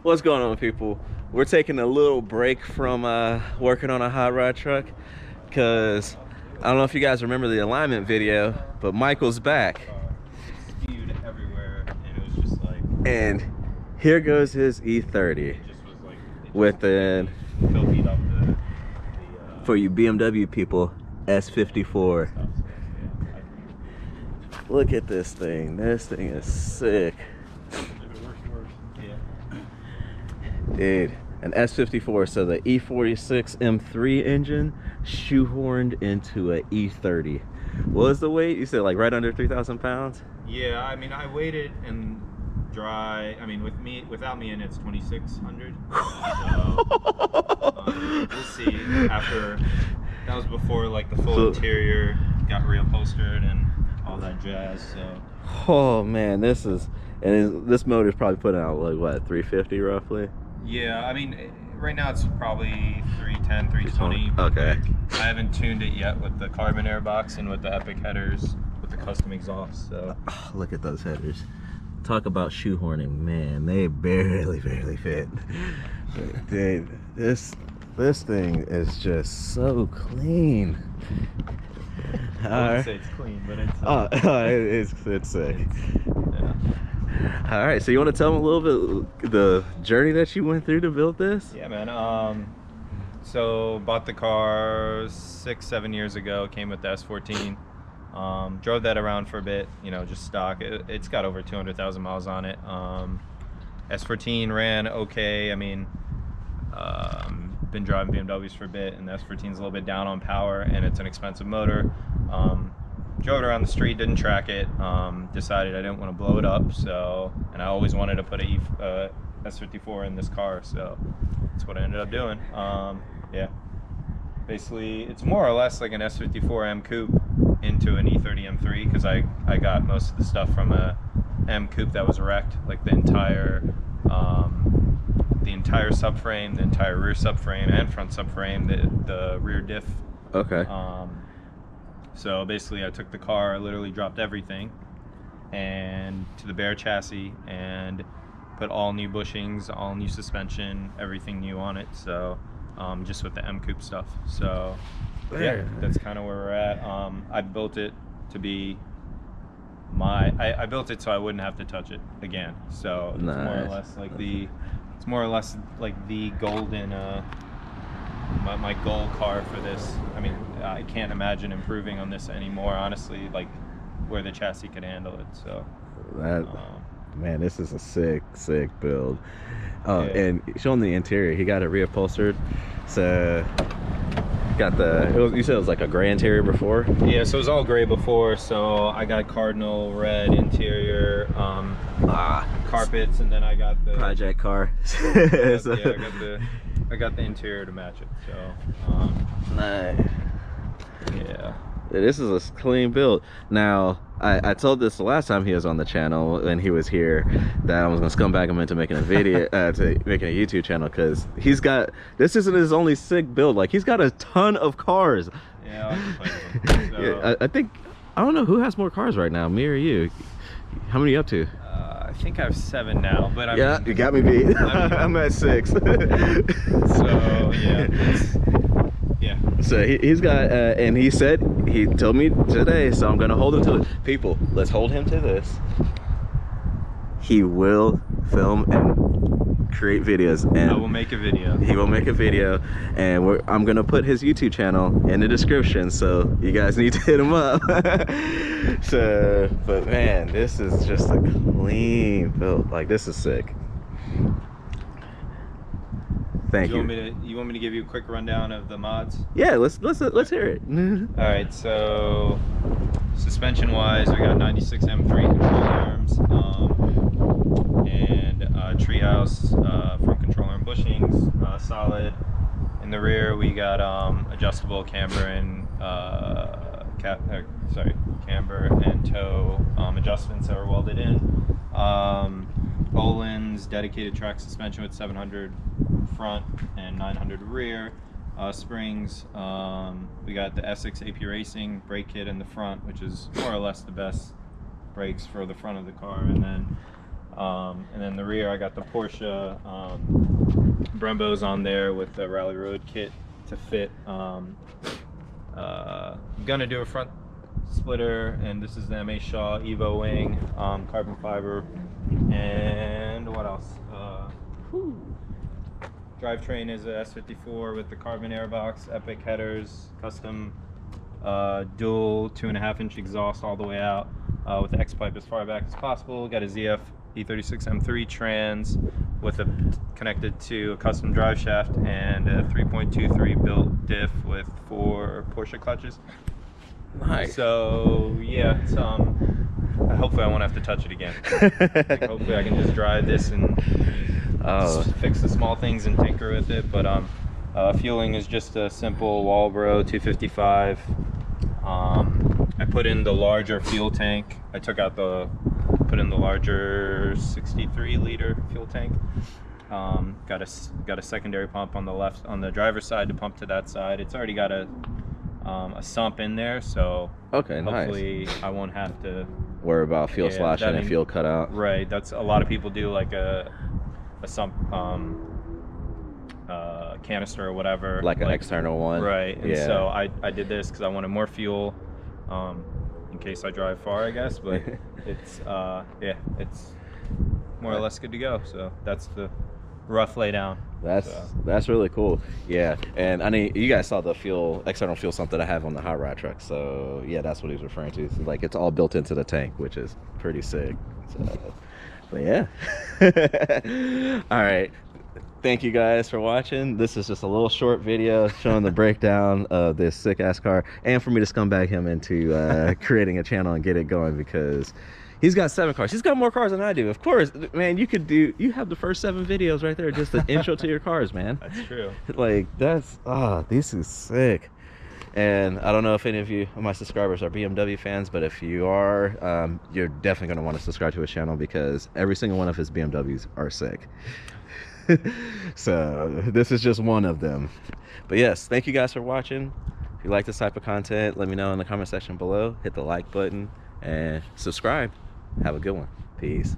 What's going on, people? We're taking a little break from working on a hot rod truck because I don't know if you guys remember the alignment video, but Michael's back. Spewed everywhere, and it was just like. And here goes his E30 It just was like. with an Filthied up the for you BMW people, S54. stuff. So, yeah, Look at this thing. This thing is sick. Yeah. Dude, an S54, so the E30 M3 engine shoehorned into a E30. What was the weight? You said like right under 3,000 pounds? Yeah, I mean, I weighed it and dry. I mean, without me in it's 2,600. So we'll see. After that was before like the full interior got reupholstered and all that jazz. So. Oh man, this motor's probably putting out like what, 350 roughly? Yeah, I mean, right now it's probably 310, 320. Okay. I haven't tuned it yet with the carbon air box and with the epic headers with the custom exhaust. So Look at those headers. Talk about shoehorning, man. They barely fit. Dude, this thing is just so clean. I wouldn't say it's clean, but it's it's sick. yeah. All right, so you want to tell them a little bit the journey that you went through to build this? Yeah, man. So bought the car 6-7 years ago. Came with the S14. Drove that around for a bit, you know, just stock. It's got over 200,000 miles on it. S14 ran okay. I mean, been driving BMWs for a bit, and the S14 is a little bit down on power, and it's an expensive motor. Drove it around the street, didn't track it. Decided I didn't want to blow it up, so, and I always wanted to put a S54 in this car, so that's what I ended up doing. Yeah, basically it's more or less like an S54 M Coupe into an E30 M3, because I got most of the stuff from a M Coupe that was wrecked, like the entire subframe, the entire rear subframe and front subframe, the rear diff. Okay. So basically I took the car, literally dropped everything and to the bare chassis and put all new bushings, all new suspension, everything new on it. So just with the M Coupe stuff. So yeah, that's kind of where we're at. I built it to be I built it so I wouldn't have to touch it again. So it's more or less like the golden my goal car for this. I mean, I can't imagine improving on this anymore, honestly, like where the chassis could handle it. So that man, this is a sick build. Yeah. And showing the interior, he got it reupholstered, so got you said it was like a gray interior before? Yeah, so it was all gray before, so I got cardinal red interior, carpets, and then I got the project car. I got the interior to match it. So nice. Yeah, this is a clean build. Now I told this the last time he was on the channel when he was here that I was gonna scumbag him into making a video to making a YouTube channel, because this isn't his only sick build. Like, he's got a ton of cars. Yeah, I'll just play with them. So, yeah, I don't know who has more cars right now, me or you. How many are you up to? I think I have 7 now, but yeah, you got me beat. I'm at 6. So yeah. Yeah. So he's got, and he told me today, so I'm gonna hold him to it. People, let's hold him to this. He will film and create videos, and I will make a video. He will make a video, and I'm gonna put his YouTube channel in the description, so you guys need to hit him up. So, but man, this is just a clean build. Like, this is sick. Thank you. You want me to give you a quick rundown of the mods? Yeah, let's hear it. All right, so suspension wise, we got 96 M3 control arms, and treehouse front control arm bushings, solid. In the rear, we got adjustable camber and camber and toe adjustments that are welded in. Olin's dedicated track suspension with 700 front and 900 rear. Springs, we got the Essex AP Racing brake kit in the front, which is more or less the best brakes for the front of the car, and then And then the rear, I got the Porsche Brembos on there with the Rally Road kit to fit. I'm gonna do a front splitter, and this is the MA Shaw Evo wing, carbon fiber, and what else? Drivetrain is a S54 with the carbon airbox, epic headers, custom dual 2.5-inch exhaust all the way out, with the X pipe as far back as possible. Got a ZF E30 M3 trans with connected to a custom drive shaft and a 3.23 built diff with 4 Porsche clutches. Nice. So yeah, it's hopefully I won't have to touch it again. Like, hopefully I can just drive this and fix the small things and tinker with it. But fueling is just a simple Walbro 255. I put in the larger fuel tank. I put in the larger 63 liter fuel tank. Got a secondary pump on the left, on the driver's side, to pump to that side. It's already got a sump in there, so hopefully I won't have to worry about fuel sloshing and fuel cutout. Right, that's a lot of people do, like a sump canister or whatever, like an external one. Right, and so I did this because I wanted more fuel in case I drive far, I guess. But it's it's more or less good to go. So that's the rough laydown. That's really cool. Yeah, and I mean, you guys saw the external fuel sump that I have on the hot rod truck. So yeah, that's what he's referring to. It's like it's all built into the tank, which is pretty sick. So, but yeah. All right. Thank you guys for watching. This is just a little short video showing the breakdown of this sick ass car, and for me to scumbag him into creating a channel and get it going, because he's got 7 cars. He's got more cars than I do. Of course, man, you have the first 7 videos right there, just the intro to your cars, man. That's true. Like, this is sick. And I don't know if any of you, my subscribers, are BMW fans, but if you are, you're definitely going to want to subscribe to his channel, because every single one of his BMWs are sick. So this is just one of them. But yes, thank you guys for watching. If you like this type of content, let me know in the comment section below. Hit the like button and subscribe. Have a good one. Peace.